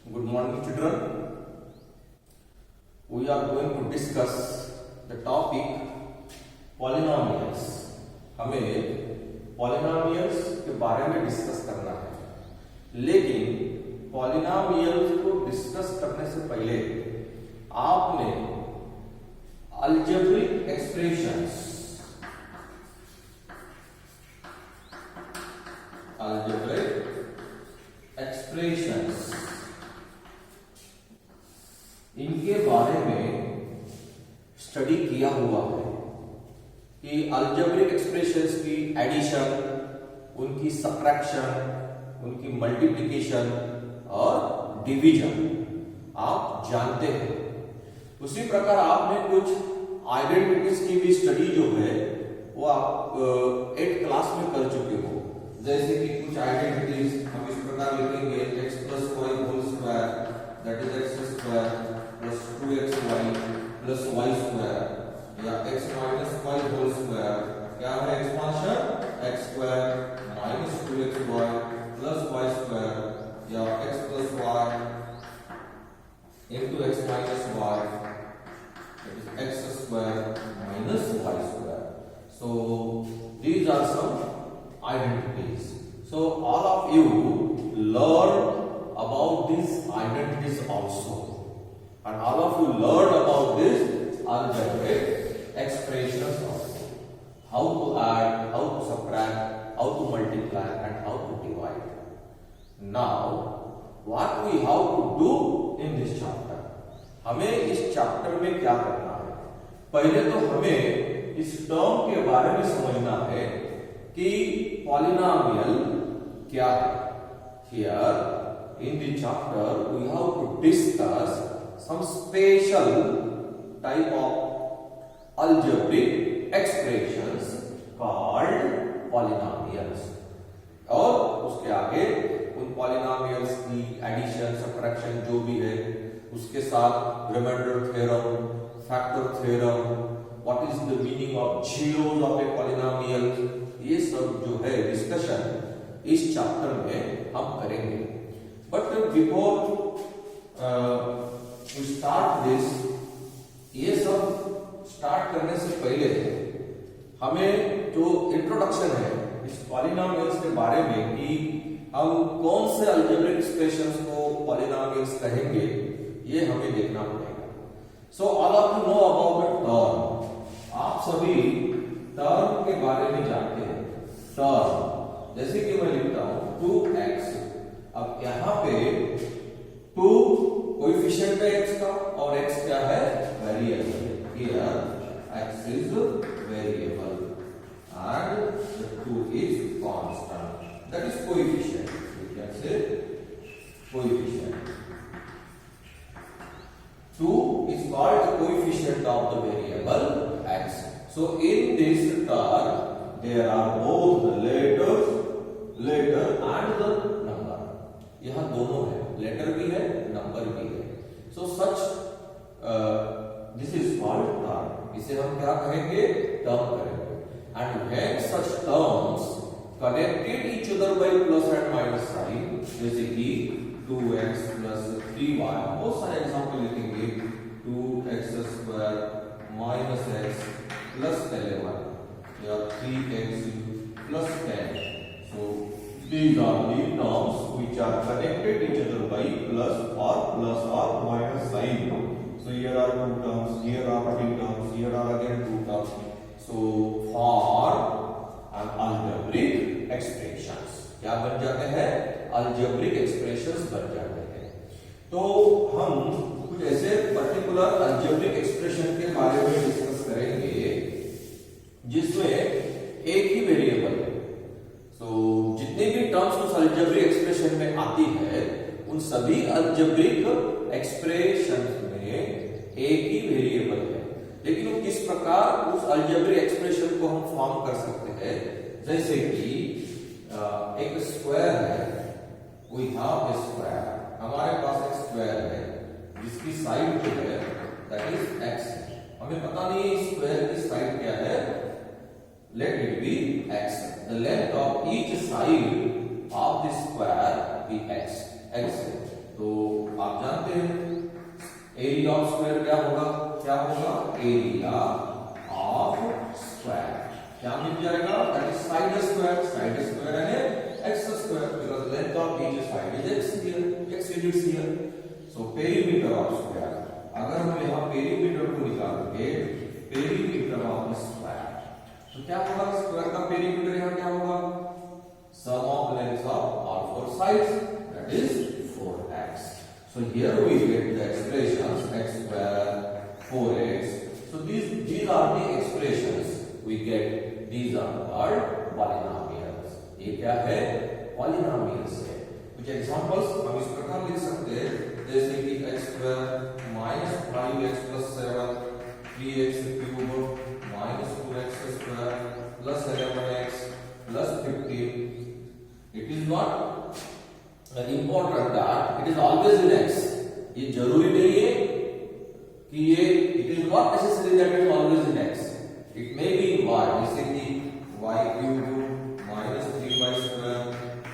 Good morning, children. We are going to discuss the topic polynomials. हमें polynomials के बारे में डिस्कस करना है, लेकिन polynomials को डिस्कस करने से पहले आपने algebraic expressions इनके बारे में स्टडी किया हुआ है कि अलजेब्रिक एक्सप्रेशंस की एडिशन, उनकी सब्ट्रैक्शन, उनकी मल्टीप्लिकेशन और डिवीजन आप जानते हैं। उसी प्रकार आपने कुछ आइडेंटिटीज की भी स्टडी जो है वो आप 8th क्लास में कर चुके हो। जैसे कि कुछ आइडेंटिटीज हम इस प्रकार लिखेंगे x + y whole square that is x square plus 2xy plus y square, या x minus y whole square क्या है expansion x square minus 2xy plus y square, या x plus y into x minus y that is x square minus y square. So these are some identities. So all of you learn about these identities also, and all of you learn about this algebraic expressions also. How to add, how to subtract, how to multiply, and how to divide. Now, what we have to do in this chapter? हमें इस chapter में क्या करना है? पहले तो हमें इस टर्म के बारे में समझना है कि पॉलिनोमियल क्या है। Here in the chapter we have to discuss some special type of algebraic expressions called polynomials, और उसके आगे उन पॉलिनोमियल्स की एडिशन, सब्ट्रैक्शन जो भी है उसके साथ reminder theorem, factor theorem, what is the meaning of zeros of a polynomial, ये सब जो है डिस्कशन इस चैप्टर में हम करेंगे। But before we start this, ये सब स्टार्ट करने से पहले हमें जो इंट्रोडक्शन है इस पॉलिनोमियल्स के बारे में कि हम कौन से अलजेब्रिक एक्सप्रेशंस को पॉलिनोमियल्स कहेंगे, ये हमें देखना पड़ेगा। So all of you know about the term. आप सभी टर्म के बारे में जानते हैं। टर्म जैसे कि मैं लिखता हूं 2x, अब यहां पे 2 कोएफिशिएंट है x का और x क्या है variable. Here x is variable and the 2 is constant, that is coefficient. We can say coefficient. 2 is called the coefficient of the variable x. So in this term there are both the letter and the number. यहाँ दोनों है, letter भी है, number भी है. So such this is called term. इसे हम क्या कहेंगे? term कहेंगे. And when such terms connected each other by plus and minus sign, जैसे कि 2x plus 3y, बहुत सारे एग्जाम्पल लिखेंगे। 2x square minus x plus 11, या 3x plus 10. So these are the terms which are connected each other by plus or minus sign. So here are 2 terms, here are 3 terms, here are again 2 terms. So for an algebraic expressions क्या बन जाते हैं? algebraic expressions बन जाते हैं। तो हम कुछ ऐसे पर्टिकुलर algebraic expression के बारे में डिस्कस करेंगे जिसमें एक ही वेरिएबल है। तो जितनी भी टर्म्स उस algebraic expression में आती है उन सभी algebraic expressions में एक ही वेरिएबल है, लेकिन वो किस प्रकार उस अलजेब्रिक एक्सप्रेशन को हम फॉर्म कर सकते हैं। जैसे कि एक स्क्वायर है, वी हैव ए स्क्वायर, हमारे पास एक स्क्वायर है जिसकी साइड जो है दैट इज x। हमें पता नहीं स्क्वायर की साइड क्या है, let it be x। The length of each side of the square be x। तो आप जानते हैं एरिया ऑफ स्क्वायर क्या होगा? एरिया ऑफ स्क्वायर क्या मिल जाएगा? दैट इज साइड स्क्वायर यानी x square, because length of each side is x units here. So perimeter of square, अगर हम यहाँ पेरीमीटर को निकालेंगे, पेरीमीटर ऑफ स्क्वायर, तो क्या होगा? स्क्वायर का पेरीमीटर यहाँ क्या होगा? Sum of lengths of all four sides, that is 4x. So here we get the expressions x square 4x. So these are the expressions we get. These are called polynomials. ये क्या है? Polynomials है। कुछ examples हम इस प्रकार लिख सकते हैं, जैसे कि x square minus 5x plus 7 3x cube minus 2x square plus 11x plus 15. It is not important that it is always in x. ये जरूरी नहीं है कि ये it is not necessary that it is always in x. It may be in y, जैसे कि y cube minus 3y square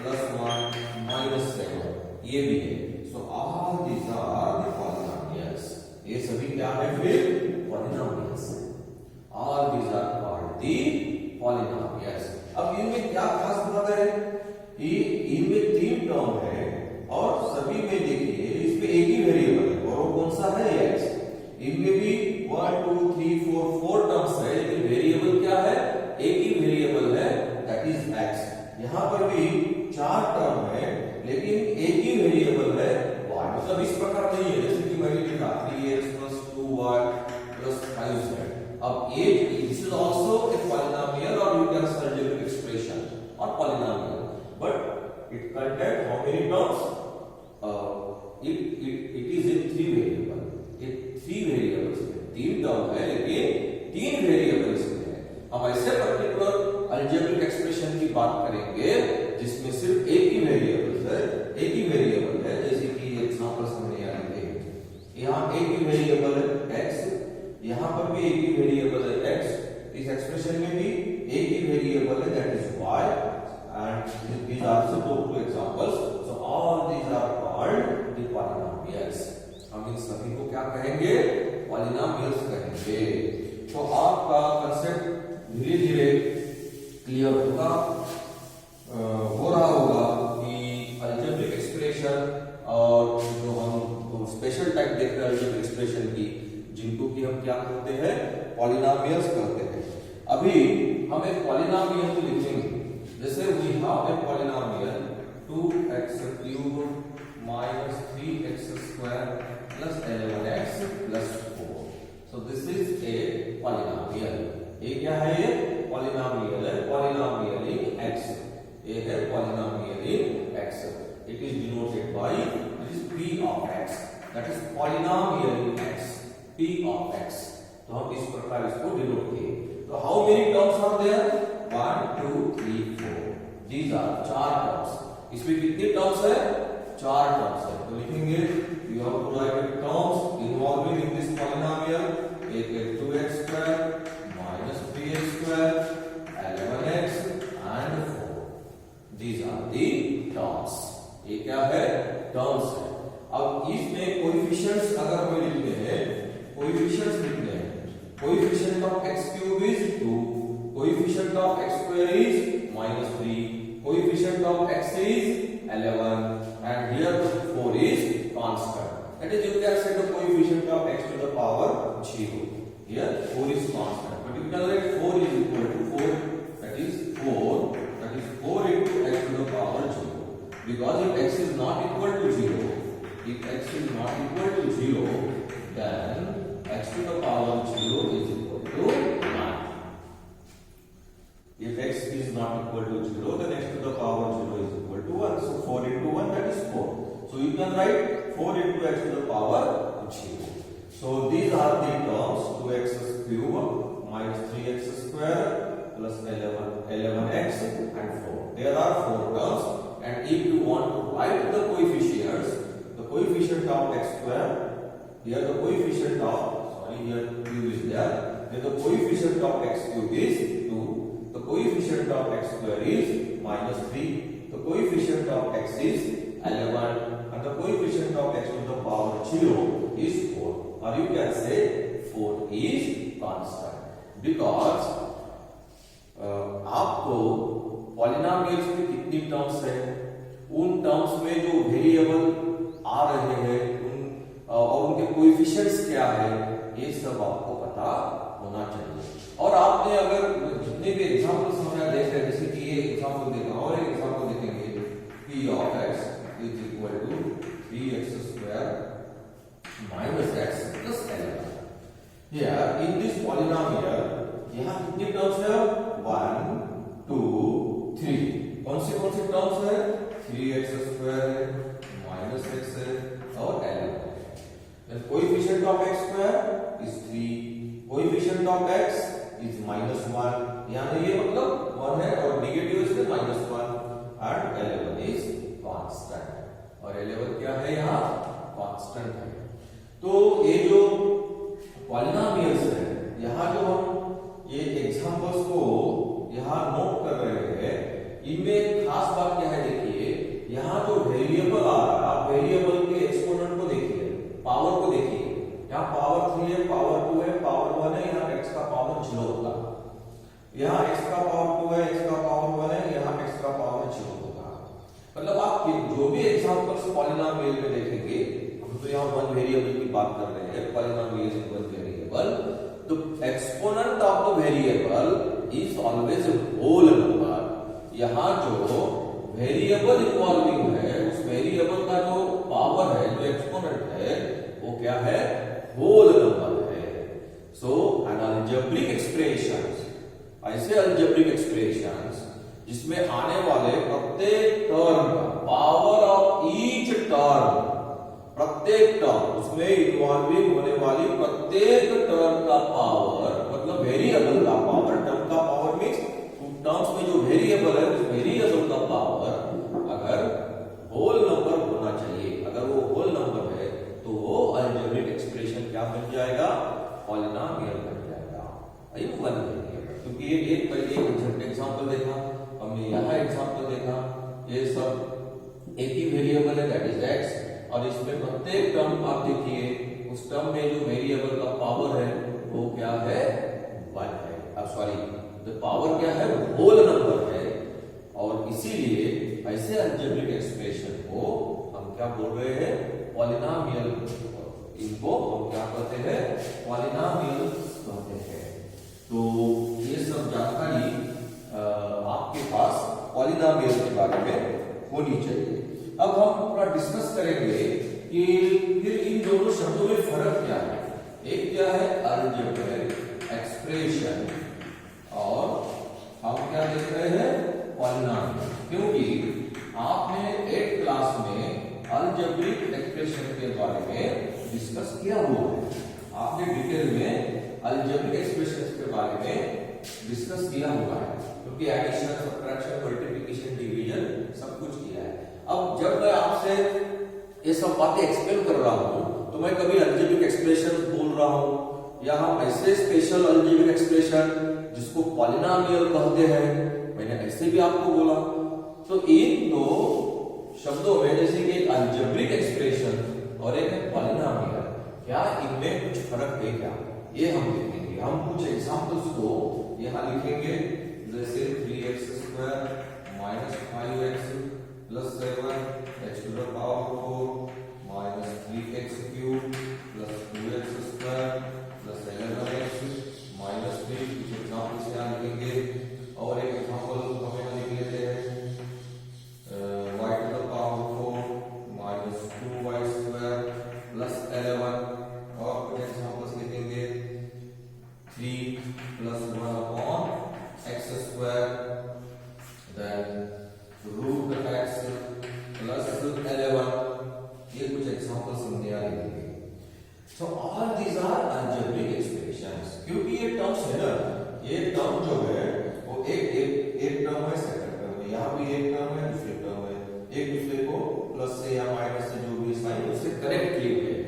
plus 1 minus 7 ये भी है. So all these are the polynomials. ये सभी क्या है फिर? Polynomials. All these are called the polynomials. अब इनमें क्या खास बात है? इनमें 3 टर्म है और सभी में देखिए इसमें एक ही वेरिएबल है और वो कौन सा है? x. इनमें भी 1 2 3 4 टर्म्स है, लेकिन वेरिएबल क्या है? एक ही वेरिएबल है, दैट इज x. यहाँ पर भी 4 टर्म है, लेकिन एक ही वेरिएबल है y. मतलब इस प्रकार नहीं है जैसे कि मैंने लिखा 3x plus 2y plus 5z. अब ये this is also a polynomial और you can say algebraic expression or polynomial. But it contains how many terms? It is in 3 variables. ये 3 variables में 3 टर्म है, लेकिन 3 वेरिएबल्स में है. हम ऐसे पर्टिकुलर अलजेब्रिक एक्सप्रेशन की बात करेंगे जिसमें सिर्फ एक ही वेरिएबल है, जैसे कि एग्जांपल्स हमने यहाँ लिखे हैं. यहाँ एक ही वेरिएबल है x, यहाँ पर भी एक ही वेरिएबल है x, इस एक्सप्रेशन में भी एक ही वेरिएबल है, that is y. And these are also 2 examples. So all these are called the polynomials. हम इन सभी को क्या कहेंगे? Polynomials कहेंगे. तो आपका कंसेप्ट धीरे धीरे क्लियर हो रहा होगा कि अलजेब्रिक एक्सप्रेशन और जो हम स्पेशल टाइप देख रहे हैं अलजेब्रिक एक्सप्रेशन की, जिनको कि हम क्या करते हैं? पॉलिनोमियल्स कहते हैं. अभी हम एक पॉलिनोमियल लिखेंगे, जैसे we have a polynomial 2x cubed minus 3x square plus 11x plus 4. So this is a polynomial. ये क्या है? ये polynomial है, polynomial in x. ये है polynomial in x. It is denoted by this p of x. That is polynomial in x. p of x. तो हम इस प्रकार इसको डिनोट किए. तो how many terms are there? 1 2 3 4. These are 4 terms. इसमें कितने टर्म्स है? 4 टर्म्स है. तो लिखेंगे you have to write terms involving in this polynomial. एक है 2x square minus 3x square 11x and 4. These are the terms. ये क्या है? टर्म्स है. अब इसमें कोएफिशिएंट्स अगर हमें लिखने हैं, coefficient of x cube is 2, coefficient of x square is -3, coefficient of x is 11, and here 4 is constant. That is, you can say the coefficient of x to the power 0. Here 4 is constant, but you can write 4 is equal to 4. That is 4 into x to the power 0. Because if x is not equal to 0, then x to the power 0 is equal to 9. If x is not equal to 0, then x to the power 0 is equal to 1. So 4 into 1, that is 4. So you can write 4 into x to the power 0. So these are the terms 2x cube minus 3x square plus 11x and 4. There are 4 terms, and if you want to write the coefficients, the coefficient of x square, here the coefficient of, here cube is there, then the coefficient of x cube is 2. The coefficient of x square is -3. The coefficient of x is 11, and the coefficient because आपको polynomials में कितनी terms है, उन terms में जो variable आ रहे हैं और उनके कोएफिशिएंट्स क्या है, ये सब आपको पता होना चाहिए। और आपने अगर जितने भी एग्जांपल्स हमने देख रहे हैं, जैसे कि ये एग्जांपल देखा और एक एग्जांपल देखेंगे, p of x is equal to 3x square minus x plus 11। Here in this polynomial यहाँ कितनी टर्म्स है, 1 2 3, कौन सी टर्म्स है, 3x स्क्वायर है, माइनस x है और 11 है। Coefficient of x square is 3, coefficient of x is -1, यानी ये मतलब 1 है और नेगेटिव इसमें -1 एंड 11 इज कांस्टेंट। और 11 क्या है, यहाँ कांस्टेंट है। तो ये जो पॉलिनोमियल्स है, यहाँ जो हम ये एग्जांपल्स को यहाँ नोट कर रहे हैं, इनमें एक खास बात क्या है, देखिए यहाँ जो वेरिएबल आ रहा है, आप वेरिएबल के एक्सपोनेंट को देखिए, पावर को देखिए, यहाँ पावर 3 है, पावर 2 है, पावर 1 है, यहाँ x का पावर 0 होगा, यहाँ x का पावर 2 है, x का पावर 1 है, यहाँ x का पावर 0 होगा। मतलब आप जो भी एग्जांपल्स पॉलिनोमियल में देखेंगे, हम तो यहाँ वन वेरिएबल की बात कर रहे हैं, पॉलिनोमियल इज वन वेरिएबल, तो exponent of the variable is always whole number. यहाँ जो वेरिएबल इन्वॉल्विंग है, उस वेरिएबल का जो पावर है, जो एक्सपोनेंट है, वो क्या है, होल नंबर है। सो एन अलजेब्रिक एक्सप्रेशंस, ऐसे अलजेब्रिक एक्सप्रेशंस जिसमें आने वाले प्रत्येक टर्म का पावर ऑफ ईच टर्म, प्रत्येक टर्म उसमें इन्वॉल्विंग होने वाली प्रत्येक टर्म का पावर, मतलब वेरिएबल का पावर, टर्म का पावर मींस टर्म्स में जो वेरिएबल है, उस वेरिएबल का पावर अगर होल नंबर होना चाहिए, अगर वो होल नंबर है तो वो अलजेब्रिक एक्सप्रेशन क्या बन जाएगा, पॉलिनोमियल बन जाएगा। ये वन वेरिएबल, क्योंकि ये एक एग्जांपल देखा हमने, यहाँ एग्जांपल देखा, ये सब एक ही वेरिएबल है, दैट इज x, और इसमें प्रत्येक टर्म आप देखिए, उस टर्म में जो वेरिएबल का पावर है वो क्या है, 1 है, अब सॉरी द पावर क्या है, होल नंबर है। और इसीलिए ऐसे अलजेब्रिक एक्सप्रेशन को हम क्या बोल रहे हैं, पॉलिनोमियल, इनको हम क्या कहते हैं, पॉलिनोमियल कहते हैं। तो ये सब जानकारी आपके पास पॉलिनोमियल के बारे में होनी चाहिए। अब हम थोड़ा डिस्कस करेंगे कि फिर इन दोनों शब्दों में फर्क क्या है। एक क्या है अलजेब्रिक एक्सप्रेशन और हम क्या देख रहे हैं, पॉलिनोमियल। क्योंकि आपने 8th क्लास में अलजेब्रिक एक्सप्रेशन के बारे में डिस्कस किया हुआ है, आपने डिटेल में अलजेब्रिक एक्सप्रेशन के बारे में डिस्कस किया हुआ है, क्योंकि एडिशन, सब्ट्रैक्शन, मल्टीप्लिकेशन, डिवीजन सब कुछ किया है। अब जब मैं आपसे ये सब बातें एक्सप्लेन कर रहा हूं, तो मैं कभी अलजेब्रिक एक्सप्रेशन बोल रहा हूं, या हम ऐसे स्पेशल अलजेब्रिक एक्सप्रेशन जिसको पॉलिनोमियल कहते हैं, मैंने ऐसे भी आपको बोला। तो इन दो शब्दों में, जैसे कि एक अलजेब्रिक एक्सप्रेशन और एक है पॉलिनोमियल, क्या इनमें कुछ फर्क है क्या, ये हम देखेंगे। हम कुछ एग्जांपल्स को यहाँ लिखेंगे, जैसे 3x square minus 5x plus 7 x to the power 4 minus 3x cube plus 2x square plus 11x minus 3, कुछ एग्जांपल्स यहाँ लिखेंगे। और एक एग्जांपल हम यहाँ लिख लेते हैं, y to the power 4 minus 2y square plus 11, और कुछ एग्जांपल्स लिखेंगे 3 plus 1 upon x square, then root x plus 11, ये कुछ एग्जांपल्स हमने यहाँ लिखेंगे। So all these are algebraic expressions, क्योंकि ये टर्म्स है ना, ये टर्म जो है वो एक टर्म है, सेकंड टर्म है, यहाँ भी एक टर्म है, दूसरी टर्म है, एक दूसरे को प्लस से या माइनस से जो भी साइन उससे कनेक्ट किए हुए हैं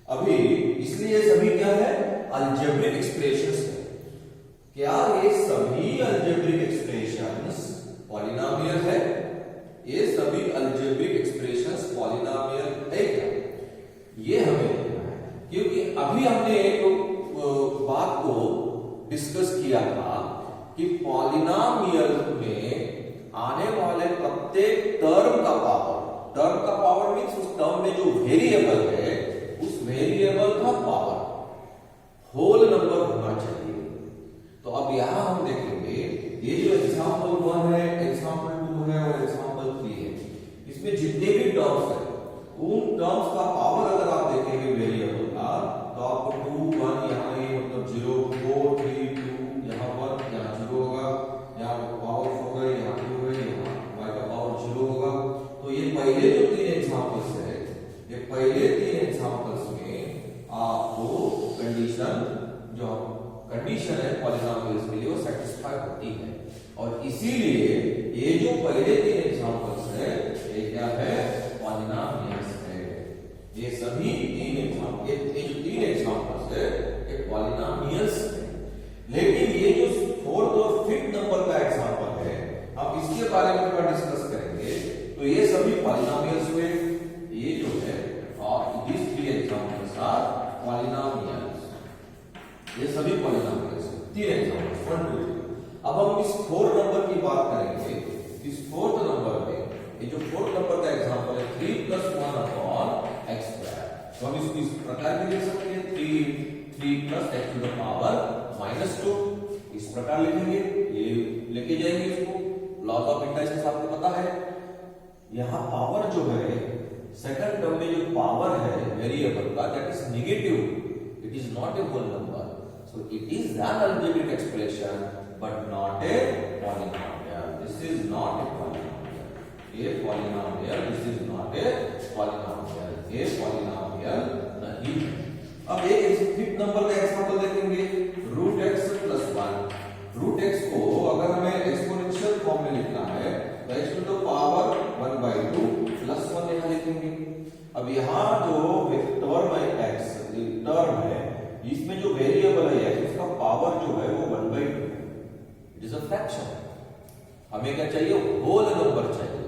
अभी, इसलिए सभी क्या है, अलजेब्रिक एक्सप्रेशंस है। क्या ये सभी अलजेब्रिक एक्सप्रेशंस पॉलिनोमियल है? ये सभी अलजेब्रिक एक्सप्रेशंस पॉलिनोमियल है क्या, ये हमें देखना है। क्योंकि अभी हमने एक बात को किया था कि पॉलिनोमियल में आने वाले प्रत्येक टर्म का पावर मीन्स उस टर्म में जो वेरिएबल है उस वेरिएबल का पावर होल नंबर होना चाहिए। तो अब यहां हम देखेंगे ये जो एग्जांपल 1 है, एग्जांपल 2 है और एग्जांपल 3 है, इसमें जितने भी टर्म्स है उन टर्म्स का पावर अगर आप देखेंगे वेरिएबल का तो आपको 2 1 यहाँ ये मतलब 0 4 3 2 यहाँ 1 यहाँ 0 होगा, यहाँ पावर होगा, यहाँ 2 है, यहाँ y का पावर 0 होगा। तो ये पहले जो 3 एग्जांपल्स है, ये पहले 3 एग्जांपल्स में आपको कंडीशन है पॉलिनोमियल्स के लिए वो सेटिस्फाई होती है। और इसीलिए ये जो पहले 3 एग्जांपल्स है ये क्या है, पॉलिनोमियल्स है। ये सभी 3 एग्जांपल, ये जो 3 एग्जांपल्स है ये पॉलिनोमियल्स है। लेकिन ये जो 4th और 5th नंबर का एग्जांपल है, हम इसके बारे में थोड़ा डिस्कस करेंगे। तो ये सभी पॉलिनोमियल्स हुए, ये जो है और these 3 एग्जांपल्स आर पॉलिनोमियल्स, ये सभी पॉलिनोमियल्स 3 एग्जांपल्स 1 2 3। अब हम इस 4 नंबर की बात करेंगे। इस 4th नंबर में ये जो 4th नंबर का एग्जांपल है 3 + 1 अपॉन x स्क्वायर, तो हम इसको इस प्रकार भी लिख सकते हैं 3 + x टू द पावर -2, इस प्रकार लिखेंगे। ये लेके जाएंगे इसको, लॉज ऑफ इंडक्शन आपको पता है। यहां पावर जो है सेकंड टर्म में जो पावर है वेरिएबल का that is negative, it is not a whole number, so it is an algebraic expression but not a polynomial. This is not a polynomial. A polynomial, this is not a polynomial. A polynomial नहीं है। अब एक 5th number का example देखेंगे, √x + 1। √x को अगर हमें exponential form में लिखना है तो x टू द पावर 1/2 + 1 यहां लिखेंगे। अब यहां जो टर्म है x, टर्म है इसमें जो वेरिएबल है x उसका पावर जो है वो 1/2, इट इज अ फ्रैक्शन। हमें क्या चाहिए, होल नंबर चाहिए।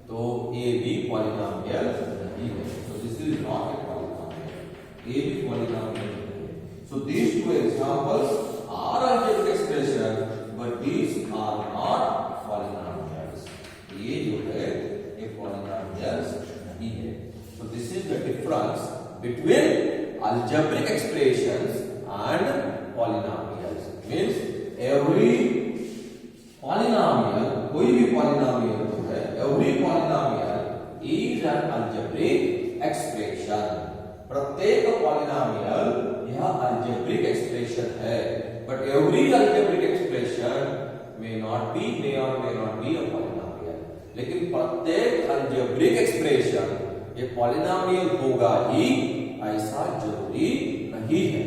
तो ये भी पॉलिनोमियल नहीं है, so this is not a polynomial, ये भी पॉलिनोमियल नहीं है। So these 2 examples are algebraic expression but these are not polynomials। ये जो है ये पॉलिनोमियल्स नहीं है। So this is the difference between algebraic expressions and polynomials। means every polynomial, कोई भी polynomial जो है, every polynomial is an algebraic expression। प्रत्येक polynomial यह algebraic expression है, but every algebraic expression may not be a polynomial। लेकिन प्रत्येक algebraic expression ये polynomial होगा ही ऐसा जरूरी नहीं है।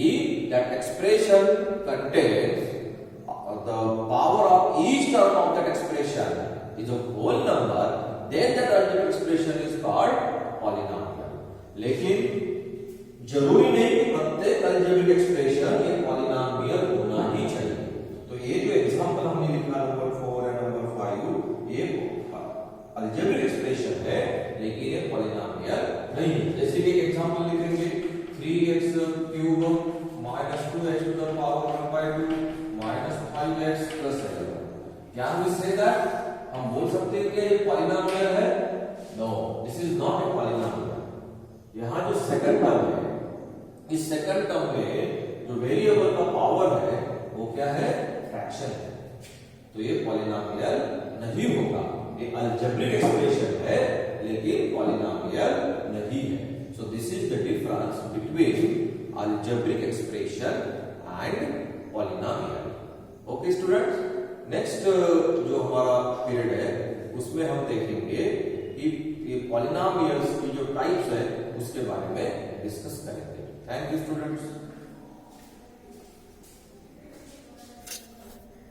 If that expression contains the power of each term of that expression is a whole number, then that algebraic expression is called polynomial। लेकिन जरूरी नहीं कि प्रत्येक algebraic expression ये polynomial होना ही चाहिए। तो ये जो एग्जांपल हमने लिखा नंबर 4 और नंबर 5 ये algebraic expression है लेकिन ये polynomial नहीं है। जैसे कि एक एग्जांपल लिखेंगे 3x cube -2x to the power 1/2 -5x + 7। क्या हम इससे दैट हम बोल सकते हैं कि ये पॉलिनोमियल है? No, this is not a polynomial. यहां जो सेकंड टर्म है, इस सेकंड टर्म में जो वेरिएबल का पावर है वो क्या है, फ्रैक्शन है। तो ये पॉलिनोमियल नहीं होगा, ये अलजेब्रिक एक्सप्रेशन है लेकिन पॉलिनोमियल नहीं है। So this is the difference between algebraic expression and polynomial. Okay students, next जो हमारा पीरियड है उसमें हम देखेंगे कि ये पॉलिनोमियल्स की जो टाइप्स है उसके बारे में डिस्कस करेंगे। Thank you students.